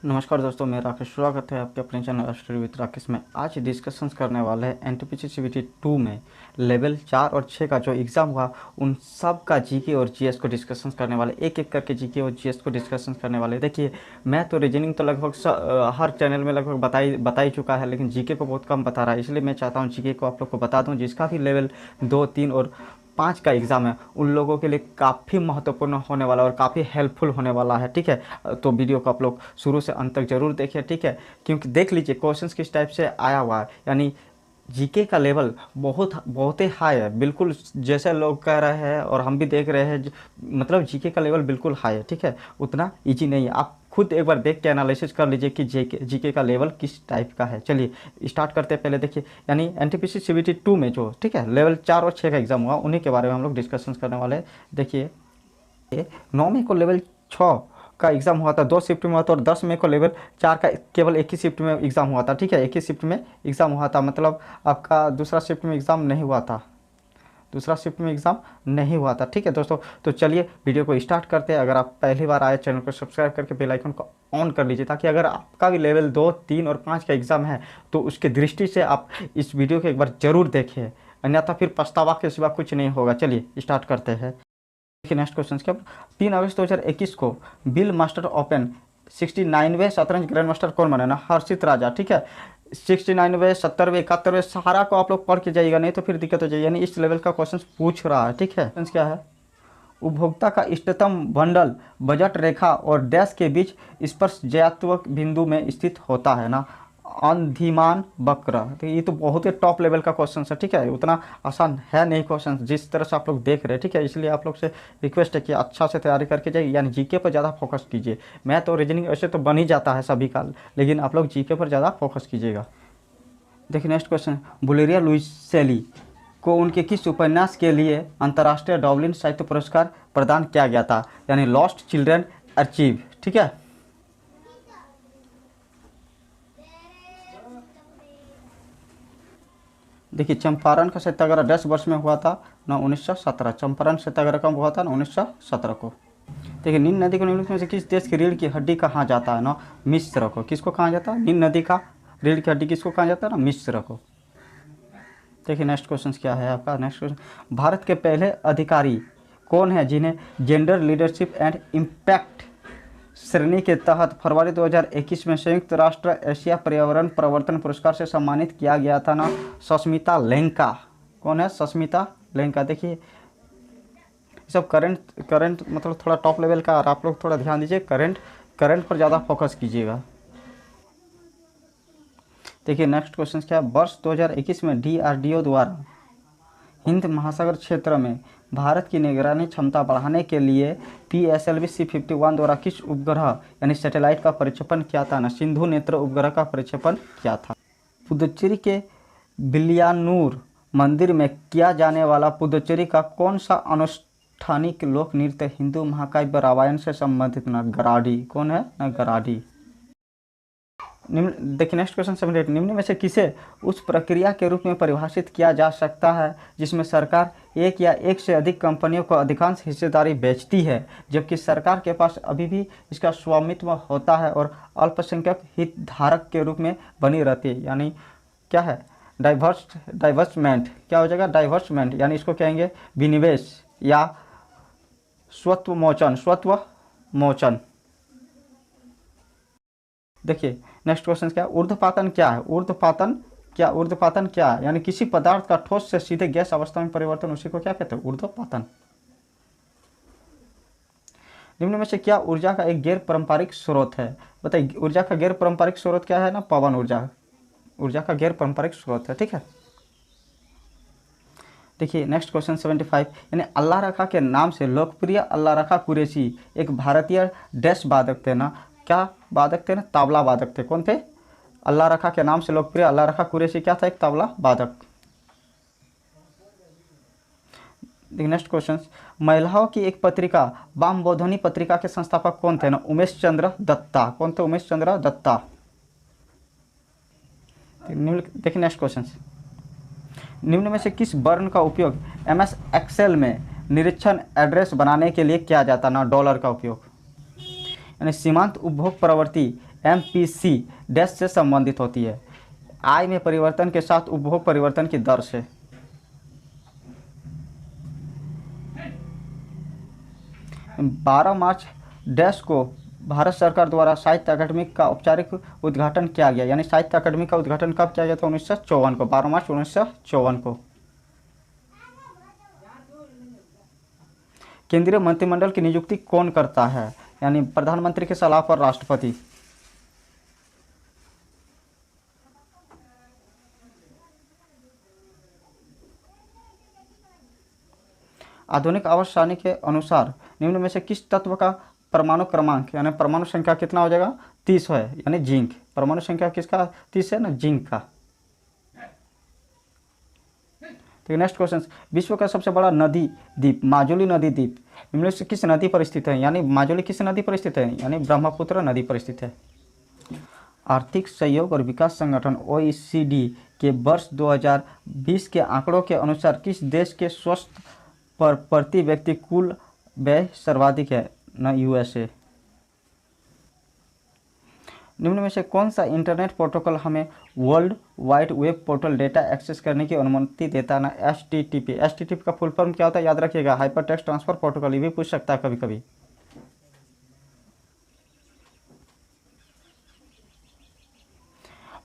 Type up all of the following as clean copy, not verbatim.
नमस्कार दोस्तों, मैं राकेश। स्वागत है आपके अपने चैनल स्टडी विद राकेश में। आज डिस्कशंस करने वाले हैं एनटीपीसी सीबीटी 2 में लेवल 4 और 6 का जो एग्ज़ाम हुआ उन सब का जीके और जीएस को डिस्कशंस करने वाले, एक एक करके जीके और जीएस को डिस्कशंस करने वाले। देखिए, मैं तो रीजनिंग तो लगभग हर चैनल में लगभग बता ही चुका है, लेकिन जीके को बहुत कम बता रहा है। इसलिए मैं चाहता हूँ जीके को आप लोग को बता दूँ। जिसका भी लेवल 2, 3 और 5 का एग्ज़ाम है उन लोगों के लिए काफ़ी महत्वपूर्ण होने वाला और काफ़ी हेल्पफुल होने वाला है। ठीक है, तो वीडियो को आप लोग शुरू से अंत तक जरूर देखिए। ठीक है, क्योंकि देख लीजिए क्वेश्चंस किस टाइप से आया हुआ है। यानी जीके का लेवल बहुत ही हाई है, बिल्कुल जैसे लोग कह रहे हैं और हम भी देख रहे हैं। मतलब जीके का लेवल बिल्कुल हाई है। ठीक है, उतना इजी नहीं है। आप खुद एक बार देख के एनालिसिस कर लीजिए कि जीके का लेवल किस टाइप का है। चलिए स्टार्ट करते हैं। पहले देखिए, यानी एनटीपीसी सीबीटी 2 में जो ठीक है लेवल 4 और 6 का एग्जाम हुआ उन्हीं के बारे में हम लोग डिस्कशन करने वाले हैं। देखिए, 9 मई को लेवल 6 का एग्ज़ाम हुआ था, 2 शिफ्ट में हुआ था, और 10 मई को लेवल 4 का केवल एक ही शिफ्ट में एग्ज़ाम हुआ था। ठीक है, एक ही शिफ्ट में एग्ज़ाम हुआ था, मतलब आपका दूसरा शिफ्ट में एग्ज़ाम नहीं हुआ था। दूसरा शिफ्ट में एग्ज़ाम नहीं हुआ था। ठीक है दोस्तों, तो चलिए वीडियो को स्टार्ट करते हैं। अगर आप पहली बार आए चैनल को सब्सक्राइब करके बेल आइकन को ऑन कर लीजिए, ताकि अगर आपका भी लेवल 2, 3 और 5 का एग्ज़ाम है तो उसके दृष्टि से आप इस वीडियो को एक बार ज़रूर देखें, अन्यथा फिर पछतावा के सिवा कुछ नहीं होगा। चलिए स्टार्ट करते हैं। देखिए नेक्स्ट क्वेश्चन क्या, 3 अगस्त 2021 को बिल मास्टर ओपन 69वें शतरंज ग्रैंड मास्टर कौन बने ना? हर्षित राजा। ठीक है, 69वें, 70वें, 71वें सारा को आप लोग पढ़ के जाइएगा, नहीं तो फिर दिक्कत हो जाएगी। यानी इस लेवल का क्वेश्चन पूछ रहा है। ठीक है, क्वेश्चन क्या है, उपभोक्ता का इष्टतम बंडल बजट रेखा और डैश के बीच स्पर्शज्यात्मक बिंदु में स्थित होता है ना? अंधिमान वक्र। तो ये तो बहुत ही टॉप लेवल का क्वेश्चन है। ठीक है, उतना आसान है नहीं क्वेश्चन जिस तरह से आप लोग देख रहे हैं। ठीक है, इसलिए आप लोग से रिक्वेस्ट है कि अच्छा से तैयारी करके जाइए, यानी जीके पर ज़्यादा फोकस कीजिए। मैं तो रीजनिंग ऐसे तो बन ही जाता है सभी का, लेकिन आप लोग जीके पर ज़्यादा फोकस कीजिएगा। देखिए नेक्स्ट क्वेश्चन, बुलेरिया लुइसेली को उनके किस उपन्यास के लिए अंतर्राष्ट्रीय डबलिन साहित्य पुरस्कार प्रदान किया गया था? यानी लॉस्ट चिल्ड्रन अचीव। ठीक है, देखिए चंपारण का सत्याग्रह 10 वर्ष में हुआ था ना? 1917। चंपारण सत्याग्रह कब हुआ था ना? 1917 को। देखिए, नील नदी को निम्नलिखित में से किस देश की रीढ़ की हड्डी कहा जाता है ना? मिस्र को। किसको कहा जाता है? नील नदी का रीढ़ की हड्डी किसको कहा जाता है ना? मिस्र को। देखिए नेक्स्ट क्वेश्चन क्या है आपका। नेक्स्ट क्वेश्चन, भारत के पहले अधिकारी कौन है जिन्हें जेंडर लीडरशिप एंड इम्पैक्ट श्रेणी के तहत फरवरी 2021 में संयुक्त राष्ट्र एशिया पर्यावरण परिवर्तन पुरस्कार से सम्मानित किया गया था ना? सस्मिता लेंका। कौन है? सस्मिता लेंका। देखिए सब करंट मतलब थोड़ा टॉप लेवल का, और आप लोग थोड़ा ध्यान दीजिए, करंट पर ज़्यादा फोकस कीजिएगा। देखिए नेक्स्ट क्वेश्चन क्या है, वर्ष 2021 में डीआरडीओ द्वारा हिंद महासागर क्षेत्र में भारत की निगरानी क्षमता बढ़ाने के लिए PSLV C-51 द्वारा किस उपग्रह यानी सैटेलाइट का प्रक्षेपण किया था ना? सिंधु नेत्र उपग्रह का प्रक्षेपण किया था। पुदुचेरी के बिलियानूर मंदिर में किया जाने वाला पुदुचेरी का कौन सा अनुष्ठानिक लोक नृत्य हिंदू महाकाव्य रामायण से संबंधित ना? गराडी। कौन है ना? गराडी। निम्न देखिए नेक्स्ट क्वेश्चन 78, निम्न में से किसे उस प्रक्रिया के रूप में परिभाषित किया जा सकता है जिसमें सरकार एक या एक से अधिक कंपनियों को अधिकांश हिस्सेदारी बेचती है, जबकि सरकार के पास अभी भी इसका स्वामित्व होता है और अल्पसंख्यक हितधारक के रूप में बनी रहती है? यानी क्या है? डाइवर्समेंट। क्या हो जाएगा? डाइवर्समेंट, यानी इसको कहेंगे विनिवेश या स्वत्वमोचन। देखिए नेक्स्ट क्वेश्चन क्या है, ऊर्ध्वपातन क्या है? ऊर्ध्वपातन क्या है? यानी किसी पदार्थ का ठोस से सीधे गैस अवस्था में परिवर्तन, उसी को क्या कहते हैं? ऊर्ध्वपातन। निम्न में से क्या ऊर्जा का एक गैर पारंपरिक स्रोत है? बताइए, ऊर्जा का गैर पारंपरिक स्रोत क्या है ना? पवन ऊर्जा का गैर पारंपरिक स्रोत है। ठीक है, देखिए नेक्स्ट क्वेश्चन 75, यानी अल्लाह रखा के नाम से लोकप्रिय अल्लाह रखा कुरैशी एक भारतीय डैश वादक थे ना? क्या वादक थे ना? तबला वादक थे। कौन थे? अल्लाह रखा के नाम से लोकप्रिय अल्लाह रखा कुरैशी क्या था? एक तबला वादक। देखिए नेक्स्ट क्वेश्चन, महिलाओं की एक पत्रिका वाम बोधनी पत्रिका के संस्थापक कौन थे ना? उमेश चंद्र दत्ता। कौन थे? उमेश चंद्र दत्ता। देखिए नेक्स्ट क्वेश्चन, निम्न में से किस वर्ण का उपयोग MS एक्सेल में निरीक्षण एड्रेस बनाने के लिए किया जाता ना? डॉलर का उपयोग। यानी सीमांत उपभोग प्रवृत्ति MPC डैश से संबंधित होती है। आय में परिवर्तन के साथ उपभोग परिवर्तन की दर से। 12 मार्च डैश को भारत सरकार द्वारा साहित्य अकादमी का औपचारिक उद्घाटन किया गया, यानी साहित्य अकादमी का उद्घाटन कब किया गया था? 1954 को, 12 मार्च 1954 को। केंद्रीय मंत्रिमंडल की नियुक्ति कौन करता है? यानी प्रधानमंत्री की सलाह पर राष्ट्रपति। आधुनिक आवर्त सारणी के अनुसार निम्न में से किस तत्व का परमाणु क्रमांक यानी परमाणु संख्या कितना हो जाएगा? 30 है, यानी जिंक। परमाणु संख्या किसका 30 है ना? जिंक का। तो नेक्स्ट क्वेश्चन, विश्व का सबसे बड़ा नदी द्वीप माजुली नदी द्वीप निम्न से किस नदी पर स्थित है? यानी माजुली किस नदी पर स्थित है? यानी ब्रह्मपुत्र नदी पर स्थित है। आर्थिक सहयोग और विकास संगठन OECD के वर्ष 2020 के आंकड़ों के अनुसार किस देश के स्वास्थ्य पर प्रति व्यक्ति कुल व्यय सर्वाधिक है? न USA। निम्न में से कौन सा इंटरनेट प्रोटोकॉल हमें world wide web portal data access करने की अनुमति देता है? ना HTTP। HTTP का फुल फॉर्म क्या होता है? याद रखिएगा, हाइपर टेक्स्ट ट्रांसफर प्रोटोकॉल। ये भी पूछ सकता है कभी कभी।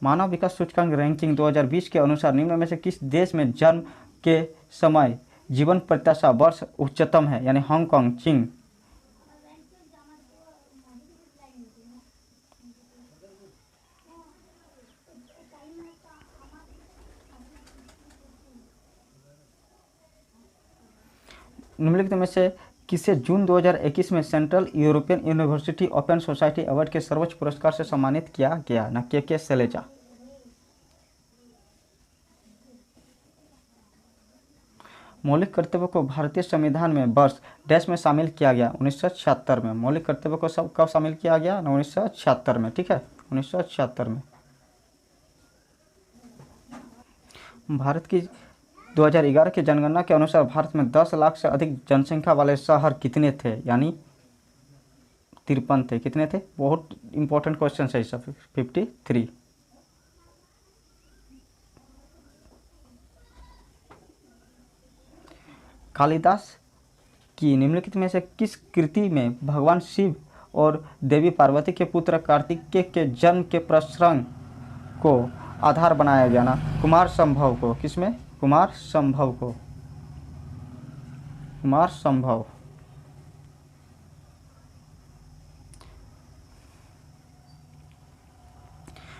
मानव विकास सूचकांक रैंकिंग 2020 के अनुसार निम्न में से किस देश में जन्म के समय जीवन प्रत्याशा वर्ष उच्चतम है? यानी हांगकांग, चीन। निम्नलिखित में से किसे जून 2021 में central European university open society award के सर्वोच्च पुरस्कार से सम्मानित किया गया? ना के शैलजा। मौलिक कर्तव्यों को भारतीय संविधान में वर्ष डैश में शामिल किया गया? 1976 में। मौलिक कर्तव्यों को सब कब शामिल किया गया? 1976 में। ठीक है, 1976 में। भारत की 2011 की जनगणना के अनुसार भारत में 10 लाख से अधिक जनसंख्या वाले शहर कितने थे? यानी 53 थे। कितने थे? बहुत इंपॉर्टेंट क्वेश्चन है सब। 53। कालिदास की निम्नलिखित में से किस कृति में भगवान शिव और देवी पार्वती के पुत्र कार्तिकेय के जन्म के प्रसंग को आधार बनाया गया? ना कुमार संभव को। किसमें? कुमार संभव को। कुमार संभव।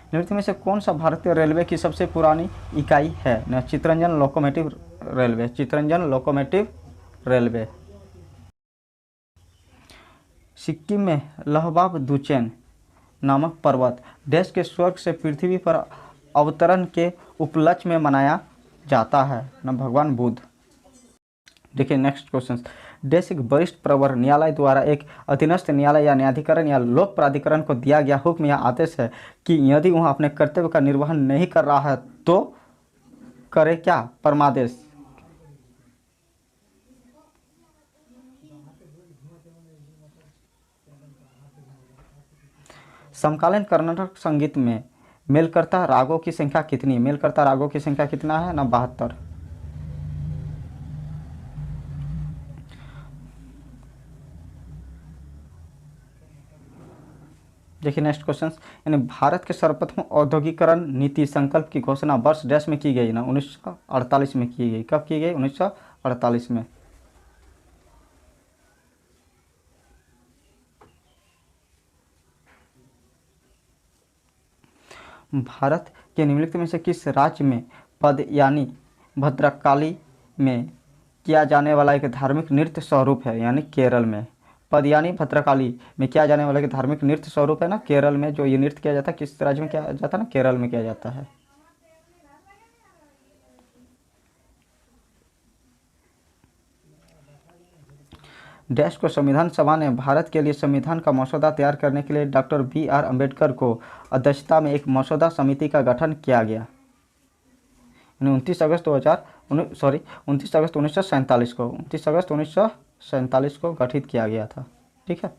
निम्नलिखित में से कौन सा भारतीय रेलवे की सबसे पुरानी इकाई है? ना Chittaranjan locomotive railway. Chittaranjan locomotive railway. Sikkim में लहबाब दुचेन नामक पर्वत देश के स्वर्ग से पृथ्वी पर अवतरण के उपलक्ष्य में मनाया जाता है? न भगवान बुद्ध। देखिए नेक्स्ट क्वेश्चन, देश एक वरिष्ठ प्रवर न्यायालय द्वारा एक अधीनस्थ न्यायालय या न्यायाधिकरण या लोक प्राधिकरण को दिया गया हुक्म या आदेश है कि यदि वह अपने कर्तव्य का निर्वहन नहीं कर रहा है तो करे क्या? परमादेश। समकालीन कर्नाटक संगीत में मेलकर्ता रागों की संख्या कितनी? मेलकर्ता रागों की संख्या कितना है? ना 72। देखिए नेक्स्ट क्वेश्चन, यानी भारत के सर्वप्रथम औद्योगिकरण नीति संकल्प की घोषणा वर्ष डैश में की गई? ना 1948 में की गई। कब की गई? 1948 में। भारत के निम्नलिखित में से किस राज्य में पद यानी भद्रकाली में किया जाने वाला एक धार्मिक नृत्य स्वरूप है? यानी केरल में। पद यानी भद्रकाली में किया जाने वाला एक धार्मिक नृत्य स्वरूप है ना केरल में। जो ये नृत्य किया जाता है किस राज्य में किया जाता है? ना केरल में किया जाता है। डैश को संविधान सभा ने भारत के लिए संविधान का मसौदा तैयार करने के लिए डॉक्टर BR अम्बेडकर को अध्यक्षता में एक मसौदा समिति का गठन किया गया। 29 अगस्त 1947 को 29 अगस्त 1947 को गठित किया गया था। ठीक है,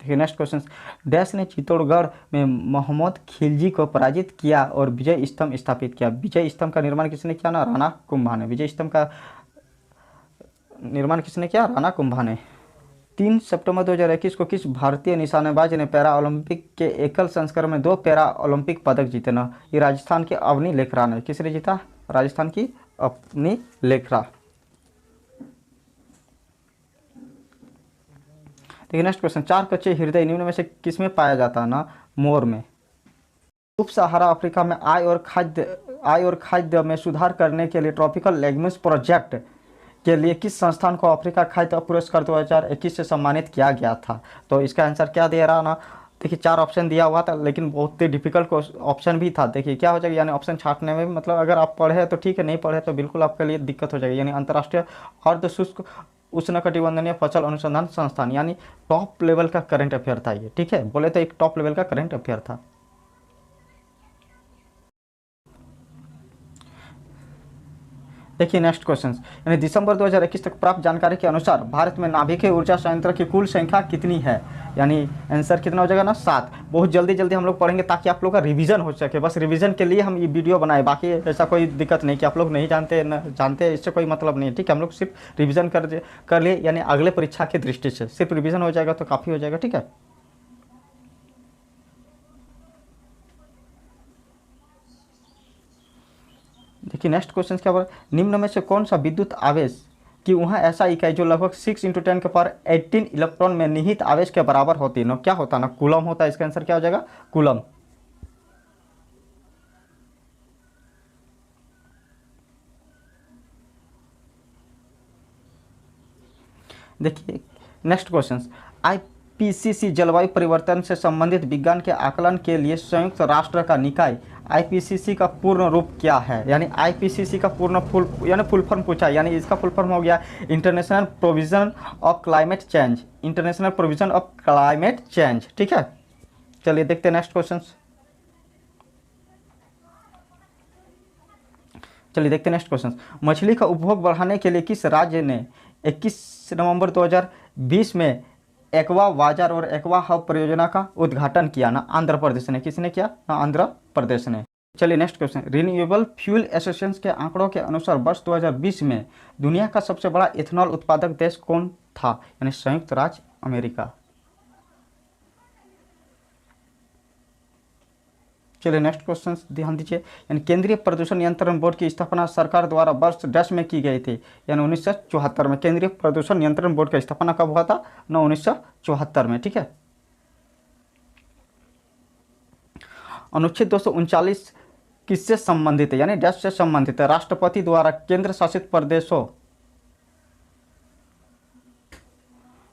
देखिए नेक्स्ट क्वेश्चन, डैश ने चित्तौड़गढ़ में मोहम्मद खिलजी को पराजित किया और विजय स्तंभ स्थापित किया। विजय स्तंभ का निर्माण किसने किया ना, राणा कुंभा ने। विजय स्तंभ का निर्माण किसने किया, राणा कुंभा ने। 3 सितंबर 2021 को किस भारतीय निशानेबाज ने पैरा ओलंपिक के एकल संस्करण में 2 पैरा ओलंपिक पदक जीते ना, ये राजस्थान के अवनी लेखरा ने। किसने जीता, राजस्थान की अवनी लेखरा। देखिए नेक्स्ट क्वेश्चन, 4 कच्चे हृदय निम्न में से किसमें पाया जाता है ना, मोर में। उप सहारा अफ्रीका में आय और खाद्य में सुधार करने के लिए ट्रॉपिकल लेगम्स प्रोजेक्ट के लिए किस संस्थान को अफ्रीका खाद्य पुरस्कार 2021 से सम्मानित किया गया था। तो इसका आंसर क्या दे रहा ना, देखिए 4 ऑप्शन दिया हुआ था लेकिन बहुत ही डिफिकल्ट ऑप्शन भी था। देखिए क्या हो जाएगा, यानी ऑप्शन छांटने में भी मतलब अगर आप पढ़े तो ठीक है, नहीं पढ़े तो बिल्कुल आपके लिए दिक्कत हो जाएगी। यानी अंतर्राष्ट्रीय अर्ध शुष्क उष्णकटिबंधीय फसल अनुसंधान संस्थान, यानी टॉप लेवल का करंट अफेयर था ये, ठीक है, बोले तो एक टॉप लेवल का करंट अफेयर था। देखिए नेक्स्ट क्वेश्चन, यानी दिसंबर 2021 तक प्राप्त जानकारी के अनुसार भारत में नाभिकीय ऊर्जा संयंत्र की कुल संख्या कितनी है। यानी आंसर कितना हो जाएगा ना, 7। बहुत जल्दी जल्दी हम लोग पढ़ेंगे ताकि आप लोग का रिवीजन हो सके, बस रिवीजन के लिए हम ये वीडियो बनाए, बाकी ऐसा कोई दिक्कत नहीं कि आप लोग नहीं जानते न जानते, इससे कोई मतलब नहीं है, ठीक है। हम लोग सिर्फ रिवीजन कर लिए, यानी अगले परीक्षा की दृष्टि से सिर्फ रिवीजन हो जाएगा तो काफ़ी हो जाएगा, ठीक है। देखिए नेक्स्ट क्वेश्चन क्या बोला, निम्न में से कौन सा विद्युत आवेश कि वहाँ ऐसा इकाई जो लगभग 6 × 10 के पावर 18 इलेक्ट्रॉन में निहित आवेश के बराबर होती है ना, क्या होता है ना, कूलम होता है। इसका आंसर क्या हो जाएगा, कूलम। देखिए नेक्स्ट क्वेश्चन, आईपीसीसी जलवायु परिवर्तन से संबंधित विज्ञान के आकलन के लिए संयुक्त राष्ट्र का निकाय आईपीसीसी का पूर्ण रूप क्या है। यानी आईपीसीसी का फुल फॉर्म पूछा, यानी इसका फुल फॉर्म हो गया international provision of climate change. International provision of climate change, ठीक है। चलिए देखते हैं नेक्स्ट क्वेश्चन। चलिए देखते हैं नेक्स्ट क्वेश्चन, मछली का उपभोग बढ़ाने के लिए किस राज्य ने 21 नवंबर 2020 में एक्वा बाजार और एक्वा हब परियोजना का उद्घाटन किया ना, आंध्र प्रदेश ने। किसने किया ना, आंध्र प्रदेश ने। चलिए next question, renewable fuel association के आंकड़ों के अनुसार वर्ष 2020 में दुनिया का सबसे बड़ा इथेनॉल उत्पादक देश कौन था। यानी संयुक्त राज्य अमेरिका। चलिए नेक्स्ट क्वेश्चन ध्यान दीजिए, यानी केंद्रीय प्रदूषण नियंत्रण बोर्ड की स्थापना सरकार द्वारा वर्ष 10 में की गई थी, यानी 1974 में। केंद्रीय प्रदूषण नियंत्रण बोर्ड का स्थापना कब हुआ था ना, 1974 में, ठीक है। अनुच्छेद 239 किससे संबंधित है, यानी डैश से संबंधित है, राष्ट्रपति द्वारा केंद्र शासित प्रदेशों,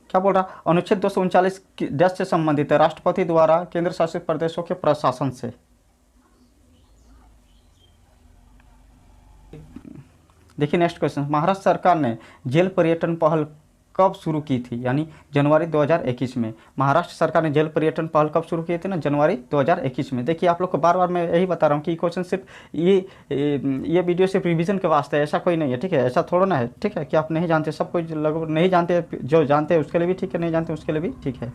क्या बोल रहा, अनुच्छेद 239 डैश से संबंधित है, राष्ट्रपति द्वारा केंद्र शासित प्रदेशों के प्रशासन से। देखिए नेक्स्ट क्वेश्चन, महाराष्ट्र सरकार ने जेल पर्यटन पहल कब शुरू की थी। यानी जनवरी 2021 में। महाराष्ट्र सरकार ने जेल पर्यटन पहल कब शुरू की थी ना, जनवरी 2021 में। देखिए आप लोग को बार बार मैं यही बता रहा हूँ कि क्वेश्चन सिर्फ ये वीडियो सिर्फ रिवीजन के वास्ते है, ऐसा कोई नहीं है, ठीक है। ऐसा थोड़ा ना है, ठीक है, कि आप नहीं जानते, सब कोई लगभग नहीं जानते, जो जानते हैं उसके लिए भी ठीक है, नहीं जानते उसके लिए भी ठीक है।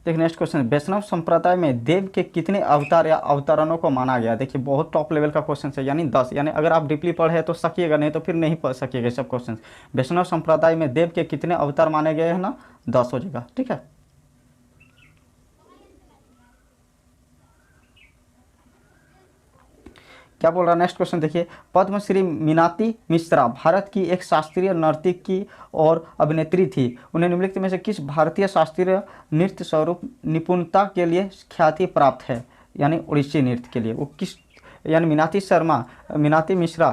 देखिए नेक्स्ट क्वेश्चन, वैष्णव संप्रदाय में देव के कितने अवतार या अवतरणों को माना गया। देखिए बहुत टॉप लेवल का क्वेश्चन है, यानी 10। यानी अगर आप डीपली पढ़े तो सकिएगा, नहीं तो फिर नहीं पढ़ सकिएगा सब क्वेश्चन। वैष्णव संप्रदाय में देव के कितने अवतार माने गए हैं ना, 10 हो जाएगा, ठीक है। क्या बोल रहा है नेक्स्ट क्वेश्चन, देखिए पद्मश्री मीनाती मिश्रा भारत की एक शास्त्रीय नर्तकी और अभिनेत्री थी। उन्हें निम्नलिखित में से किस भारतीय शास्त्रीय नृत्य स्वरूप निपुणता के लिए ख्याति प्राप्त है। यानी उड़ीसी नृत्य के लिए वो किस, यानी मीनाती मिश्रा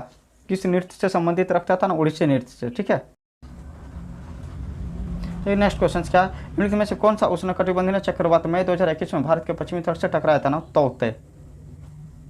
किस नृत्य से संबंधित रखता था ना, उड़ीसी नृत्य से, ठीक है। नेक्स्ट क्वेश्चन क्या है, निम्नलिखित में से कौन सा उष्णकटिबंधीय चक्रवात मई 2021 में भारत के पश्चिमी तट से टकराया था ना, तौते।